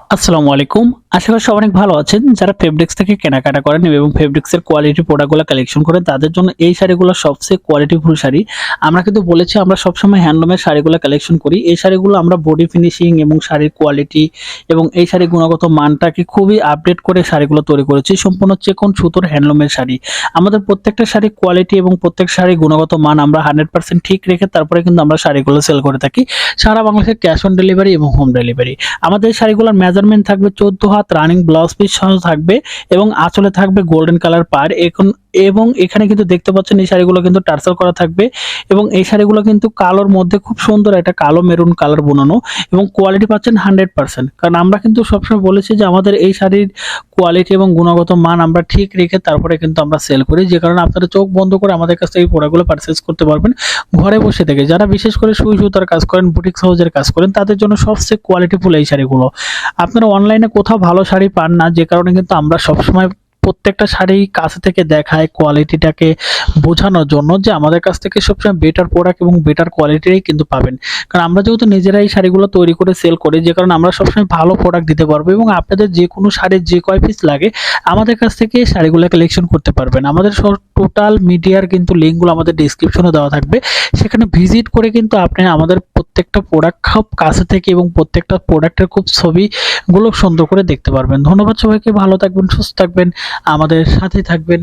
আসসালামু আলাইকুম। আশা করি সবাই অনেক ভালো আছেন। যারা ফেব্রিক্স থেকে কেনাকাটা করেন এবং ফেব্রিক্সের কোয়ালিটি প্রোডাক্টগুলো কালেকশন করেন তাদের জন্য এই শাড়িগুলো সবচেয়ে কোয়ালিটিফুল শাড়ি। আমরা কিন্তু বলেছি আমরা সবসময় হ্যান্ডলুমের শাড়িগুলো কালেকশন করি। এই শাড়িগুলো আমরা বডি ফিনিশিং এবং শাড়ির কোয়ালিটি এবং এই শাড়ির গুণগত মানটাকে খুবই আপডেট করে শাড়িগুলো তৈরি করেছি। সম্পূর্ণ চেকন সুতোর হ্যান্ডলুমের শাড়ি। আমাদের প্রত্যেকটা শাড়ির কোয়ালিটি এবং প্রত্যেক শাড়ির গুণগত মান আমরা 100% ঠিক রেখে তারপরে কিন্তু আমরা শাড়িগুলো সেল করে থাকি। সারা বাংলাদেশে ক্যাশ অন ডেলিভারি এবং হোম ডেলিভারি। আমাদের এই শাড়িগুলোর মেজারমেন্ট থাকবে 14 হাত, রানিং ব্লাউজ পিস সহ থাকবে এবং আঁচলে থাকবে গোল্ডেন কালার পাড়। এবং এখানে কিন্তু দেখতে পাচ্ছেন এই শাড়িগুলো কিন্তু টার্সেল করা থাকবে এবং এই শাড়িগুলো কিন্তু কালোর মধ্যে খুব সুন্দর একটা কালো মেরুন কালার বোনানো এবং কোয়ালিটি পাচ্ছেন 100%। কারণ আমরা কিন্তু সবসময় বলেছি যে আমাদের এই শাড়ির কোয়ালিটি এবং গুণগত মান আমরা ঠিক রেখে তারপরে কিন্তু আমরা সেল করি, যে কারণে আপনারা চোখ বন্ধ করে আমাদের কাছ থেকে এই প্রোডাক্টগুলো পারচেজ করতে পারবেন ঘরে বসে থেকে। যারা বিশেষ করে সুই সুতার কাজ করেন, বুটিক হাউজের কাজ করেন, তাদের জন্য সবচেয়ে কোয়ালিটিফুল এই শাড়িগুলো। আপনারা অনলাইনে কোথাও ভালো শাড়ি পান না, যে কারণে কিন্তু আমরা সবসময় প্রত্যেকটা শাড়ি কাছে থেকে দেখায় কোয়ালিটিটাকে বোঝানোর জন্য যে আমাদের কাছ থেকে সবসময় বেটার প্রোডাক্ট এবং বেটার কোয়ালিটিরই কিন্তু পাবেন। কারণ আমরা যেহেতু নিজেরাই শাড়িগুলো তৈরি করে সেল করি, যে কারণে আমরা সবসময় ভালো প্রোডাক্ট দিতে পারবো এবং আপনাদের যে কোনো শাড়ির যে কয় পিস লাগে আমাদের কাছ থেকে শাড়িগুলো কালেকশন করতে পারবেন। আমাদের সব টোটাল মিডিয়ার কিন্তু লিঙ্কগুলো আমাদের ডিসক্রিপশনে দেওয়া থাকবে, সেখানে ভিজিট করে কিন্তু আপনি আমাদের প্রত্যেকটা প্রোডাক্ট খুব কাছে থেকে এবং প্রত্যেকটা প্রোডাক্টের খুব ছবিগুলো সুন্দর করে দেখতে পারবেন। ধন্যবাদ সবাইকে, ভালো থাকবেন, সুস্থ থাকবেন, আমাদের সাথে থাকবেন।